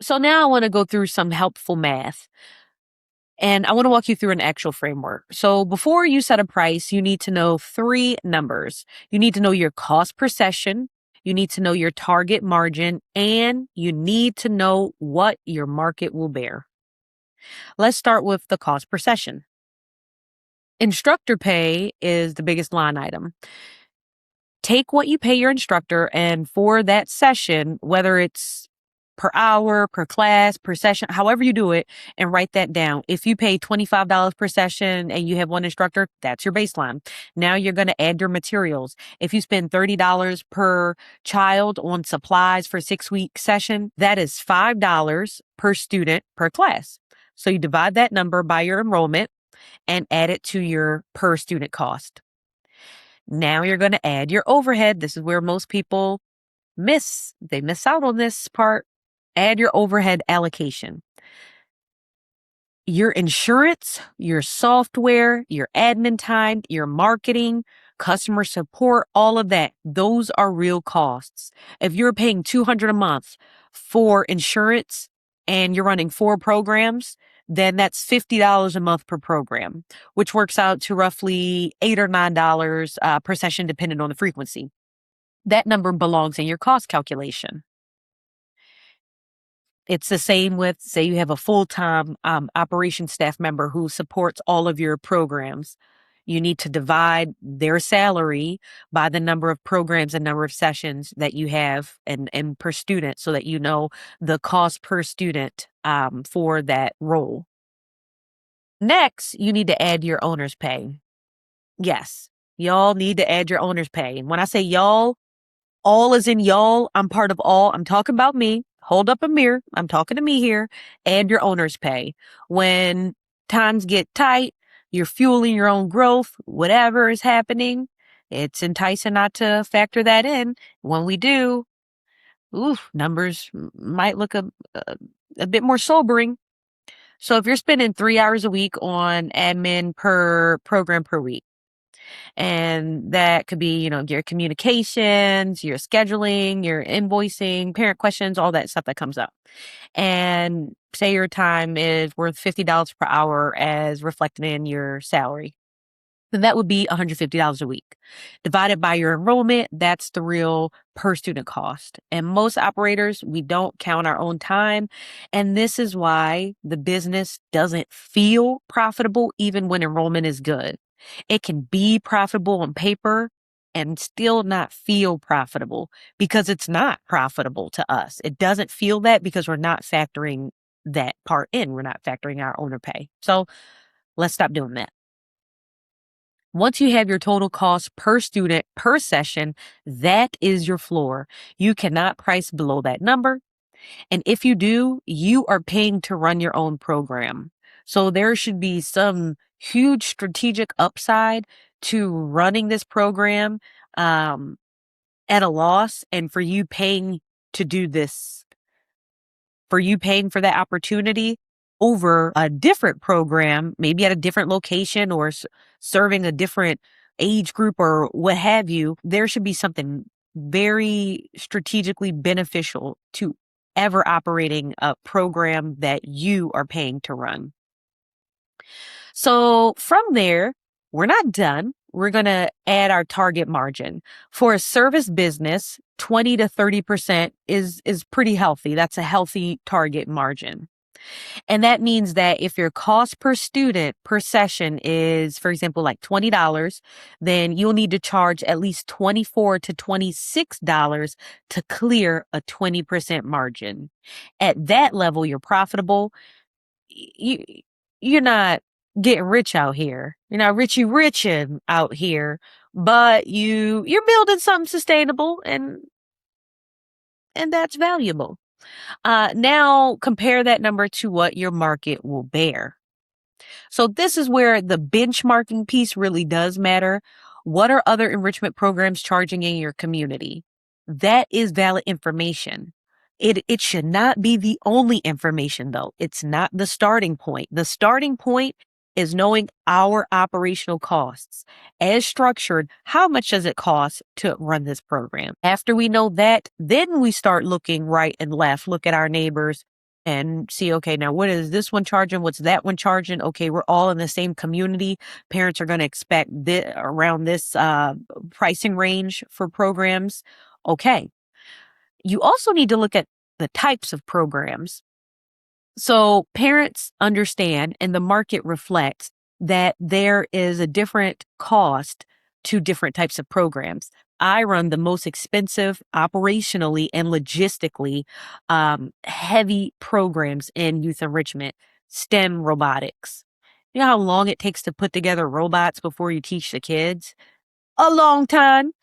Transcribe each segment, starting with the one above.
So now I want to go through some helpful math. And I want to walk you through an actual framework. So before you set a price, you need to know three numbers. You need to know your cost per session, you need to know your target margin, and you need to know what your market will bear. Let's start with the cost per session. Instructor pay is the biggest line item. Take what you pay your instructor, and for that session, whether it's per hour, per class, per session, however you do it, and write that down. If you pay $25 per session and you have one instructor, that's your baseline. Now you're going to add your materials. If you spend $30 per child on supplies for a 6-week session, that is $5 per student per class. So you divide that number by your enrollment and add it to your per student cost. Now you're going to add your overhead. This is where most people they miss out on this part. Add your overhead allocation. Your insurance, your software, your admin time, your marketing, customer support, all of that, those are real costs. If you're paying $200 a month for insurance and you're running 4 programs, then that's $50 a month per program, which works out to roughly $8 or $9 per session, depending on the frequency. That number belongs in your cost calculation. It's the same with, say, you have a full-time operations staff member who supports all of your programs. You need to divide their salary by the number of programs and number of sessions that you have and per student, so that you know the cost per student for that role. Next, you need to add your owner's pay. Yes, y'all need to add your owner's pay. And when I say y'all, all is in y'all. I'm part of all. I'm talking about me. Hold up a mirror. I'm talking to me here. Add your owner's pay. When times get tight, you're fueling your own growth, whatever is happening, it's enticing not to factor that in. When we do, numbers might look a bit more sobering. So if you're spending 3 hours a week on admin per program per week, and that could be, your communications, your scheduling, your invoicing, parent questions, all that stuff that comes up. And say your time is worth $50 per hour as reflected in your salary, then that would be $150 a week. Divided by your enrollment, that's the real per student cost. And most operators, we don't count our own time. And this is why the business doesn't feel profitable even when enrollment is good. It can be profitable on paper and still not feel profitable because it's not profitable to us. It doesn't feel that because we're not factoring that part in. We're not factoring our owner pay. So let's stop doing that. Once you have your total cost per student per session, that is your floor. You cannot price below that number. And if you do, you are paying to run your own program. So there should be some huge strategic upside to running this program at a loss, and for you paying to do this, for you paying for that opportunity over a different program, maybe at a different location or serving a different age group or what have you. There should be something very strategically beneficial to ever operating a program that you are paying to run. So from there, we're not done. We're going to add our target margin. For a service business, 20 to 30% is pretty healthy. That's a healthy target margin. And that means that if your cost per student per session is, for example, like $20, then you'll need to charge at least $24 to $26 to clear a 20% margin. At that level, you're profitable. You're not getting rich out here. You're not riching out here, but you're building something sustainable, and that's valuable. Now compare that number to what your market will bear. So this is where the benchmarking piece really does matter. What are other enrichment programs charging in your community? That is valid information. It should not be the only information, though. It's not the starting point. The starting point is knowing our operational costs. As structured, how much does it cost to run this program? After we know that, then we start looking right and left, look at our neighbors. and see, okay, now what is this one charging? What's that one charging? Okay, we're all in the same community. Parents are going to expect around this pricing range for programs. Okay. You also need to look at the types of programs. So parents understand and the market reflects that there is a different cost to different types of programs. I run the most expensive operationally and logistically heavy programs in youth enrichment, STEM robotics. You know how long it takes to put together robots before you teach the kids? A long time.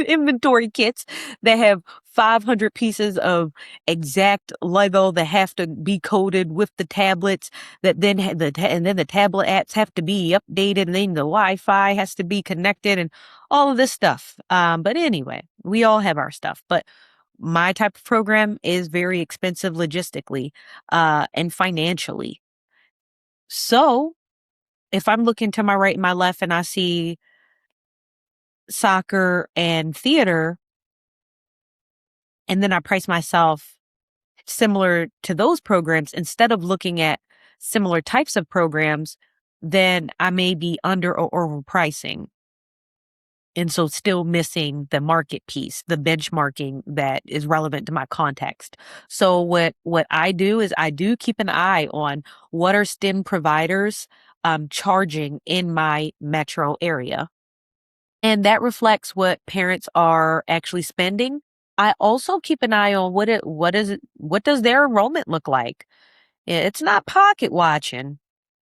Inventory kits that have 500 pieces of exact Lego that have to be coded with the tablets that then and then the tablet apps have to be updated and then the Wi-Fi has to be connected and all of this stuff. But anyway, we all have our stuff, but my type of program is very expensive logistically, and financially. So if I'm looking to my right and my left and I see soccer and theater, and then I price myself similar to those programs instead of looking at similar types of programs, then I may be under or overpricing. And so still missing the market piece, the benchmarking that is relevant to my context. So what I do is I do keep an eye on what are STEM providers charging in my metro area. And that reflects what parents are actually spending. I also keep an eye on what does their enrollment look like? It's not pocket watching.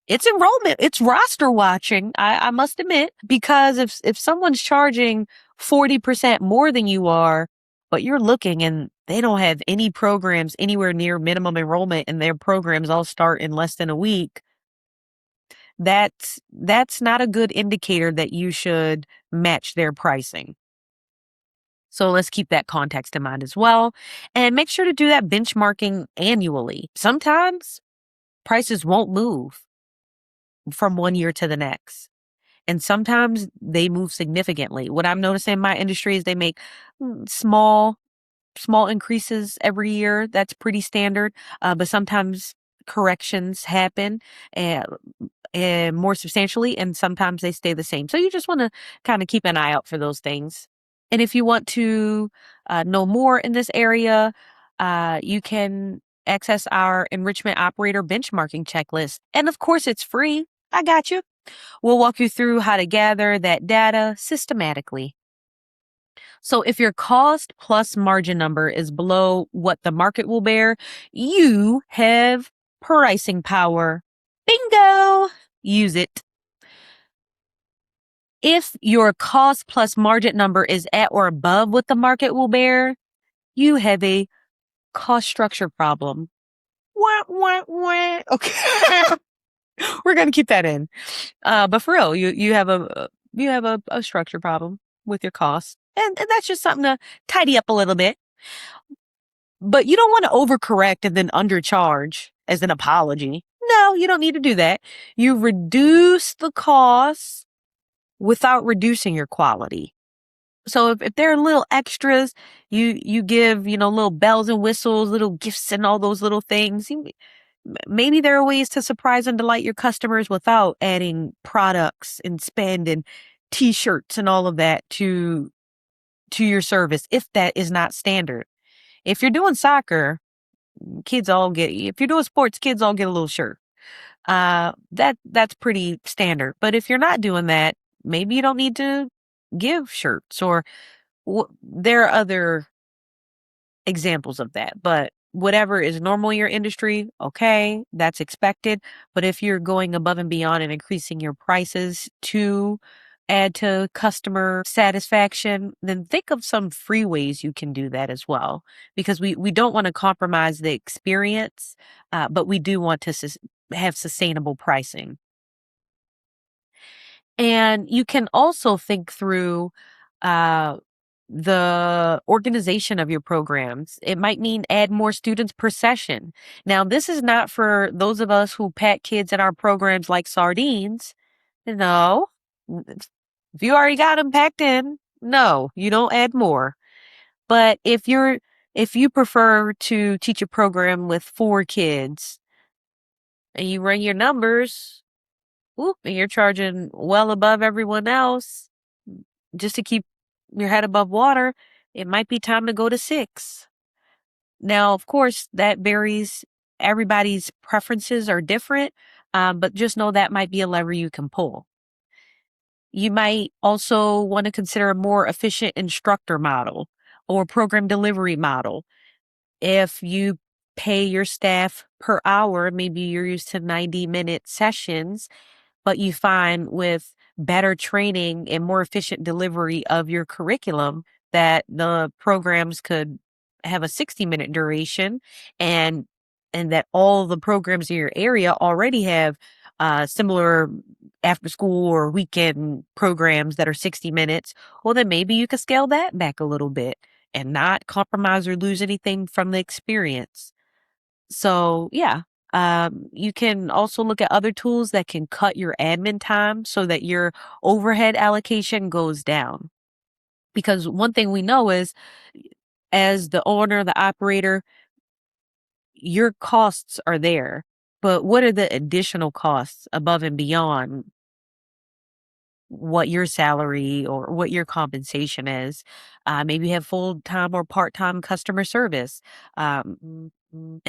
It's enrollment. It's roster watching. I must admit, because if someone's charging 40% more than you are, but you're looking and they don't have any programs anywhere near minimum enrollment and their programs all start in less than a week, that's not a good indicator that you should match their pricing. So let's keep that context in mind as well. And make sure to do that benchmarking annually. Sometimes prices won't move from one year to the next. And sometimes they move significantly. What I'm noticing in my industry is they make small increases every year. That's pretty standard. But sometimes corrections happen and more substantially, and sometimes they stay the same. So you just want to kind of keep an eye out for those things. And if you want to know more in this area, you can access our enrichment operator benchmarking checklist. And of course, it's free. I got you. We'll walk you through how to gather that data systematically. So if your cost plus margin number is below what the market will bear, you have pricing power. Bingo! Use it. If your cost plus margin number is at or above what the market will bear, you have a cost structure problem. Wah, wah, wah. Okay. We're going to keep that in. But for real, you have a structure problem with your costs. And that's just something to tidy up a little bit. But you don't want to overcorrect and then undercharge as an apology. No, you don't need to do that. You reduce the costs without reducing your quality. So if there are little extras, you give, little bells and whistles, little gifts and all those little things. Maybe there are ways to surprise and delight your customers without adding products and spend and t-shirts and all of that to your service, if that is not standard. If you're doing soccer, if you're doing sports, kids all get a little shirt. That's pretty standard. But if you're not doing that, maybe you don't need to give shirts or there are other examples of that. But whatever is normal in your industry, okay, that's expected. But if you're going above and beyond and increasing your prices to add to customer satisfaction, then think of some free ways you can do that as well. Because we don't want to compromise the experience, but we do want to have sustainable pricing. And you can also think through the organization of your programs. It might mean add more students per session. Now, this is not for those of us who pack kids in our programs like sardines. No. If you already got them packed in, no, you don't add more. But if you're if you prefer to teach a program with 4 kids and you run your numbers, whoop, and you're charging well above everyone else just to keep your head above water, it might be time to go to 6. Now, of course, that varies. Everybody's preferences are different, but just know that might be a lever you can pull. You might also want to consider a more efficient instructor model or program delivery model. If you pay your staff per hour, maybe you're used to 90-minute sessions, but you find with better training and more efficient delivery of your curriculum that the programs could have a 60-minute duration, and that all the programs in your area already have similar after school or weekend programs that are 60 minutes. Well, then maybe you could scale that back a little bit and not compromise or lose anything from the experience. So, yeah, you can also look at other tools that can cut your admin time so that your overhead allocation goes down. Because one thing we know is, as the owner, the operator, your costs are there. But what are the additional costs above and beyond what your salary or what your compensation is? Maybe you have full time or part time customer service. In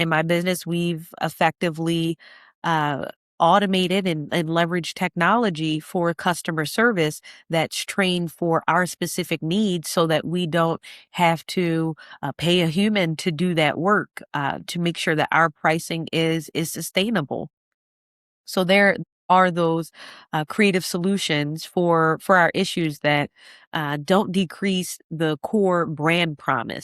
my business, we've effectively uh, automated and leveraged technology for customer service that's trained for our specific needs so that we don't have to pay a human to do that work to make sure that our pricing is sustainable. So there are those creative solutions for our issues that don't decrease the core brand promise.